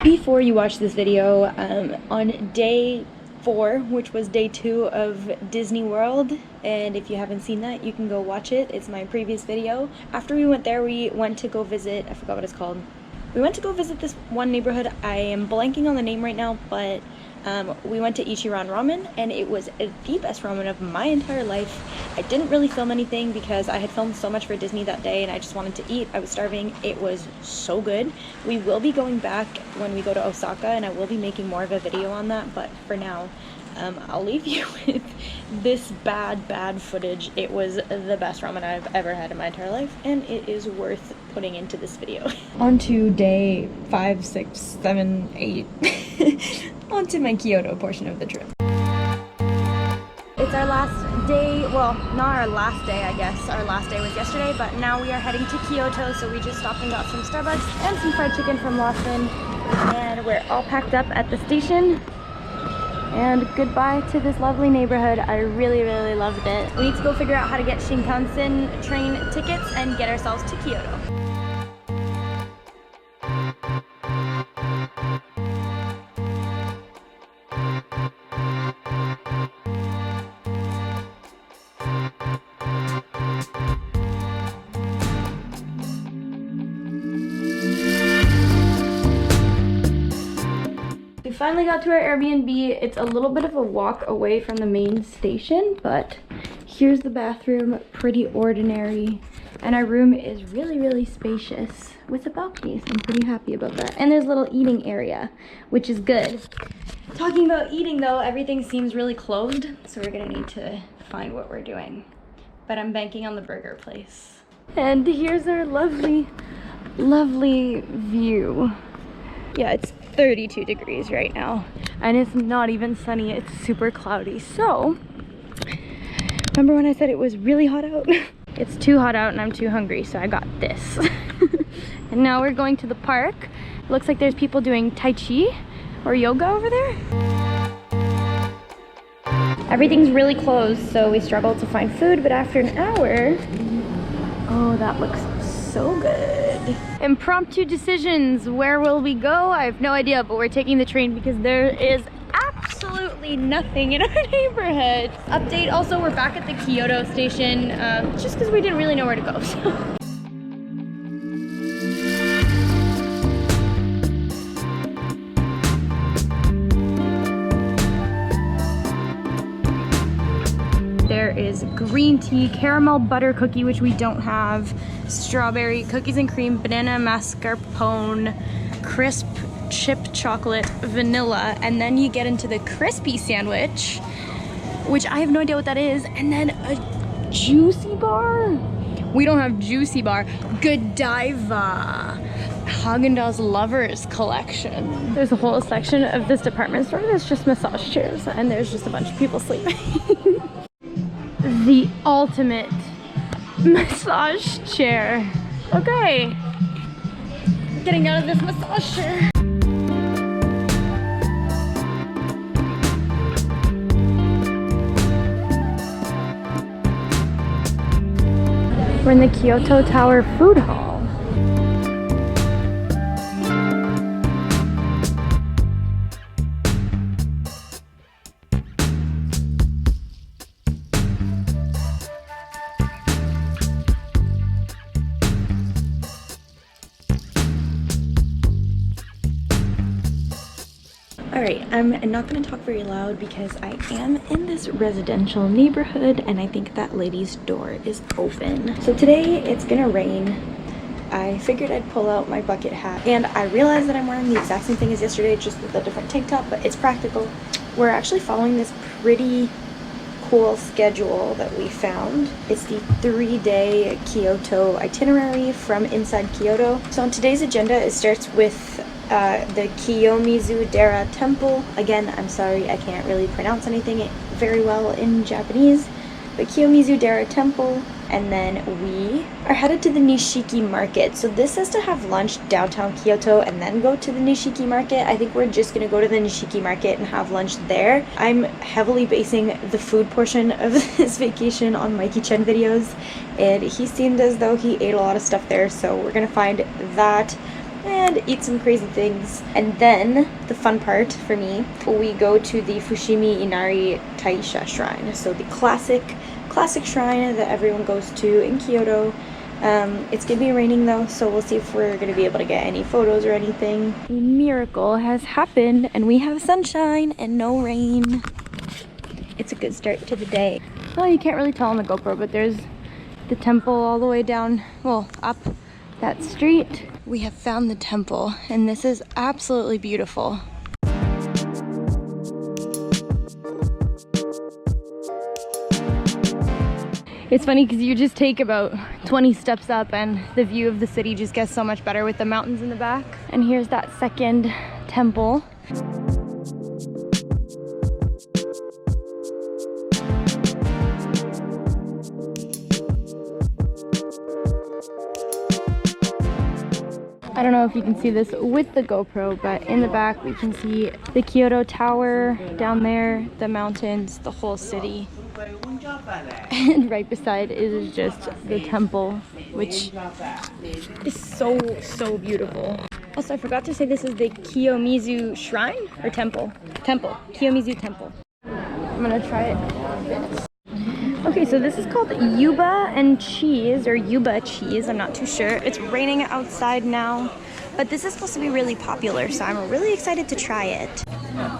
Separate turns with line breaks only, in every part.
Before you watch this video, on day 4, which was day 2 of Disney World, and if you haven't seen that, you can go watch it. It's my previous video. After we went there, we went to go visit, I forgot what it's called. We went to go visit this one neighborhood. I am blanking on the name right now, but we went to Ichiran Ramen, and it was the best ramen of my entire life. I didn't really film anything because I had filmed so much for Disney that day and I just wanted to eat. I was starving. It was so good. We will be going back when we go to Osaka, and I will be making more of a video on that, but for now, I'll leave you with this bad footage. It was the best ramen I've ever had in my entire life, and it is worth putting into this video. On to day 5, 6, 7, 8. On to my Kyoto portion of the trip. It's our last day, well, not our last day, I guess. Our last day was yesterday, but now we are heading to Kyoto, so we just stopped and got some Starbucks and some fried chicken from Lawson, and we're all packed up at the station. And goodbye to this lovely neighborhood. I really loved it. We need to go figure out how to get Shinkansen train tickets and get ourselves to Kyoto. We finally got to our Airbnb. It's a little bit of a walk away from the main station, but here's the bathroom, pretty ordinary. And our room is really spacious with a balcony, so I'm pretty happy about that. And there's a little eating area, which is good. Talking about eating though, everything seems really closed, so we're gonna need to find what we're doing. But I'm banking on the burger place. And here's our lovely view. Yeah, it's 32 degrees right now, and it's not even sunny. It's super cloudy. So remember when I said it was really hot out? It's too hot out and I'm too hungry, so I got this. And now we're going to the park. Looks like there's people doing Tai Chi or yoga over there. Everything's really closed, so we struggled to find food, but after an hour, oh, that looks so good. Impromptu decisions. Where will we go? I have no idea, but we're taking the train because there is absolutely nothing in our neighborhood. Update, also we're back at the Kyoto station, just because we didn't really know where to go. So. There is green tea, caramel butter cookie, which we don't have, strawberry, cookies and cream, banana mascarpone, crisp chip chocolate, vanilla, and then you get into the crispy sandwich, which I have no idea what that is, and then a juicy bar. We don't have juicy bar. Godiva. Haagen-Dazs Lovers collection. There's a whole section of this department store that's just massage chairs, and there's just a bunch of people sleeping. The ultimate massage chair. Okay, getting out of this massage chair. We're in the Kyoto Tower food hall. Alright, I'm not going to talk very loud because I am in this residential neighborhood and I think that lady's door is open. So today it's going to rain. I figured I'd pull out my bucket hat, and I realized that I'm wearing the exact same thing as yesterday, just with a different tank top, but it's practical. We're actually following this pretty cool schedule that we found. It's the 3-day Kyoto itinerary from inside Kyoto. So on today's agenda, it starts with the Kiyomizu-dera temple. Again, I'm sorry, I can't really pronounce anything very well in Japanese, but Kiyomizu-dera temple, and then we are headed to the Nishiki market. So this is to have lunch downtown Kyoto and then go to the Nishiki market. I think we're just gonna go to the Nishiki market and have lunch there. I'm heavily basing the food portion of this vacation on Mikey Chen videos, and he seemed as though he ate a lot of stuff there, so we're gonna find that. and eat some crazy things. And then the fun part for me, we go to the Fushimi Inari Taisha shrine. So the classic shrine that everyone goes to in Kyoto. It's gonna be raining though, so we'll see if we're gonna be able to get any photos or anything. A miracle has happened and we have sunshine and no rain. It's a good start to the day. Well, you can't really tell on the GoPro, but there's the temple all the way down, well, up that street. We have found the temple and this is absolutely beautiful. It's funny because you just take about 20 steps up and the view of the city just gets so much better with the mountains in the back. And here's that second temple. I don't know if you can see this with the GoPro, but in the back we can see the Kyoto Tower down there, the mountains, the whole city. And right beside is just the temple, which is so beautiful. Also, I forgot to say this is the Kiyomizu shrine or temple? Temple. Kiyomizu temple. I'm gonna try it. Okay, so this is called yuba and cheese, or yuba cheese, I'm not too sure. It's raining outside now, but this is supposed to be really popular, so I'm really excited to try it. I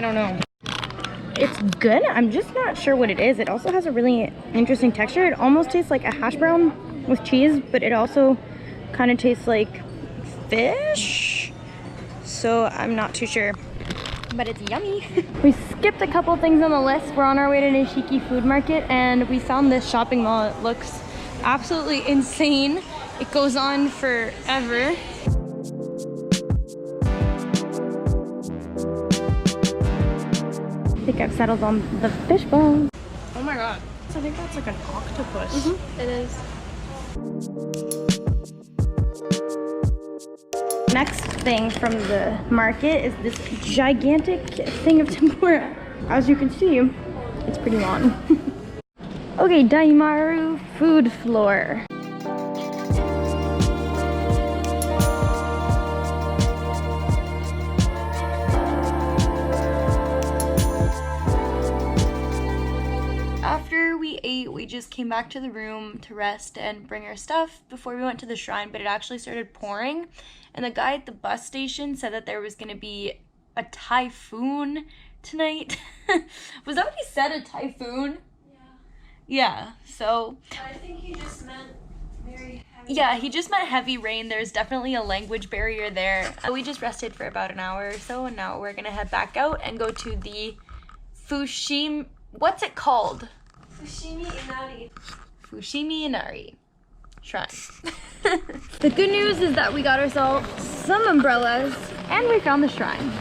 don't know. It's good, I'm just not sure what it is. It also has a really interesting texture. It almost tastes like a hash brown with cheese, but it also kind of tastes like fish. So I'm not too sure, but it's yummy. We skipped a couple things on the list. We're on our way to Nishiki food market and we found this shopping mall. It looks absolutely insane. It goes on forever. I think I've settled on the fish bone.
Oh my god. I think that's like an octopus.
It is. Next thing from the market is this gigantic thing of tempura. As you can see, it's pretty long. Okay, Daimaru food floor. After we ate, we just came back to the room to rest and bring our stuff before we went to the shrine, but it actually started pouring. And the guy at the bus station said that there was going to be a typhoon tonight. Was that what he said, a typhoon? Yeah, so...
I think he just meant very heavy.
Yeah, he just meant heavy rain. There's definitely a language barrier there. We just rested for about an hour or so, and now we're going to head back out and go to the Fushimi... What's it called?
Fushimi Inari.
Fushimi Inari shrine. The good news is that we got ourselves some umbrellas and we found the shrine.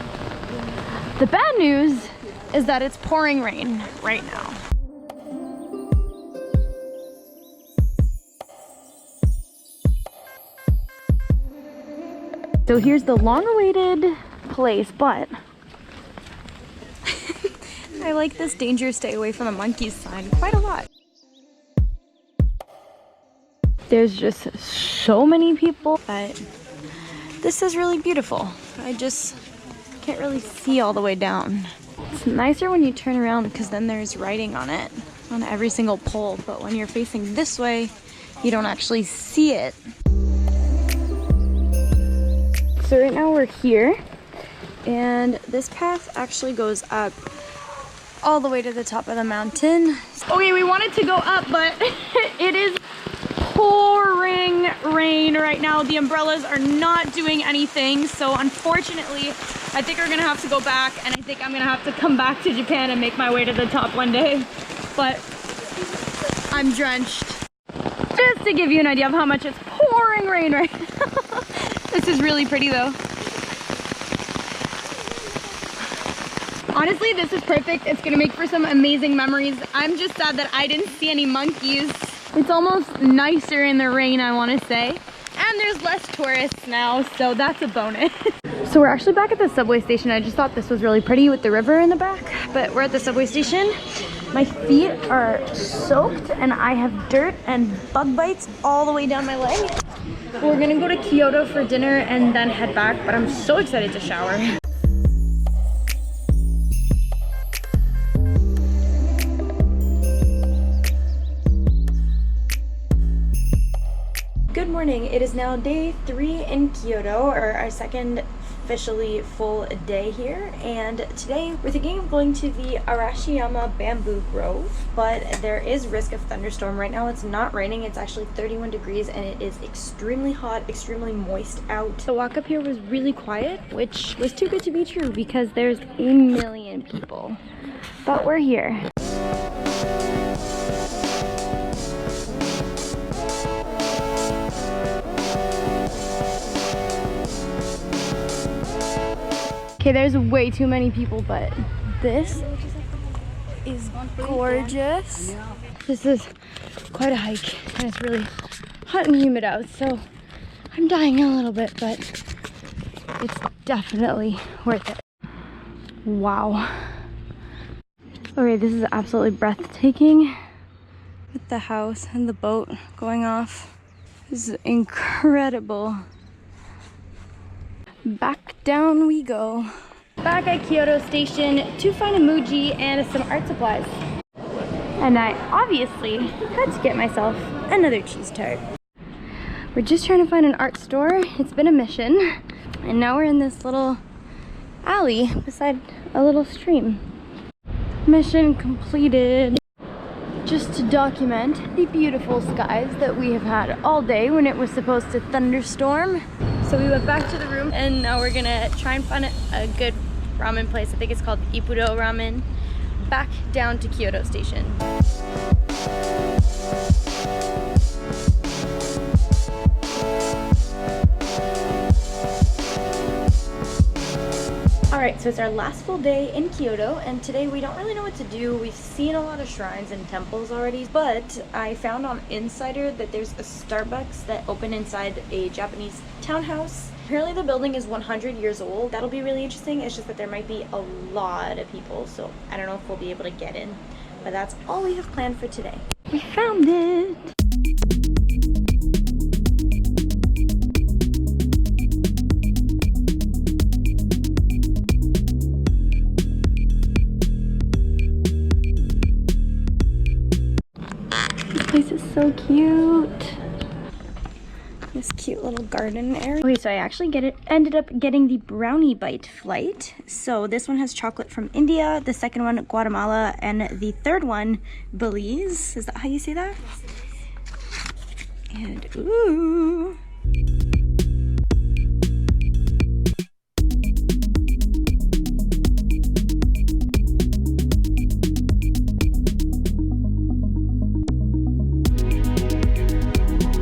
The bad news is that it's pouring rain right now. So here's the long-awaited place, but I like this danger stay away from the monkeys sign quite a lot. There's just so many people, but this is really beautiful. I just can't really see all the way down. It's nicer when you turn around because then there's writing on it, on every single pole, but when you're facing this way, you don't actually see it. So right now we're here, and this path actually goes up all the way to the top of the mountain. Okay, we wanted to go up, but it is pouring rain right now. The umbrellas are not doing anything, so unfortunately, I think we're gonna have to go back, and I think I'm gonna have to come back to Japan and make my way to the top one day. But I'm drenched. Just to give you an idea of how much it's pouring rain right now. This is really pretty though. Honestly, this is perfect. It's gonna make for some amazing memories. I'm just sad that I didn't see any monkeys. It's almost nicer in the rain, I wanna say. And there's less tourists now, so that's a bonus. So we're actually back at the subway station. I just thought this was really pretty with the river in the back, but we're at the subway station. My feet are soaked and I have dirt and bug bites all the way down my leg. We're gonna go to Kyoto for dinner and then head back, but I'm so excited to shower. Good morning. It is now day 3 in Kyoto, or our second officially full day here, and today we're thinking of going to the Arashiyama Bamboo Grove, but there is risk of thunderstorm. Right now it's not raining, it's actually 31 degrees and it is extremely hot, extremely moist out. The walk up here was really quiet, which was too good to be true because there's a million people, but we're here. Okay, there's way too many people, but this is gorgeous. This is quite a hike, and it's really hot and humid out, so I'm dying a little bit, but it's definitely worth it. Wow. Okay, this is absolutely breathtaking with the house and the boat going off. This is incredible. Back down we go. Back at Kyoto Station to find a Muji and some art supplies. And I obviously had to get myself another cheese tart. We're just trying to find an art store. It's been a mission. And now we're in this little alley beside a little stream. Mission completed. Just to document the beautiful skies that we have had all day when it was supposed to thunderstorm. So we went back to the room and now we're gonna try and find a good ramen place. I think it's called Ippudo Ramen. Back down to Kyoto Station. Alright, so it's our last full day in Kyoto, and today we don't really know what to do. We've seen a lot of shrines and temples already, but I found on Insider that there's a Starbucks that opened inside a Japanese townhouse. Apparently the building is 100 years old. That'll be really interesting. It's just that there might be a lot of people, so I don't know if we'll be able to get in. But that's all we have planned for today. We found it! This place is so cute. This cute little garden area. Okay, so I actually ended up getting the brownie bite flight. So this one has chocolate from India, the second one Guatemala, and the third one Belize. Is that how you say that? And ooh.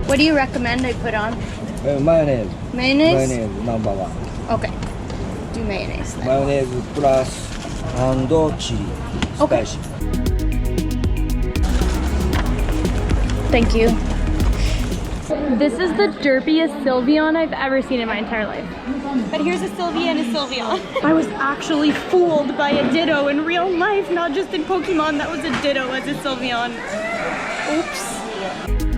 What do you recommend I put on?
Mayonnaise.
Mayonnaise?
Mayonnaise, number 1.
Okay. Do mayonnaise then.
Mayonnaise plus and chili.
Okay.
Spicy.
Thank you. This is the derpiest Sylveon I've ever seen in my entire life. But here's a Sylvie and a Sylveon. I was actually fooled by a Ditto in real life, not just in Pokemon. That was a Ditto as a Sylveon. Oops.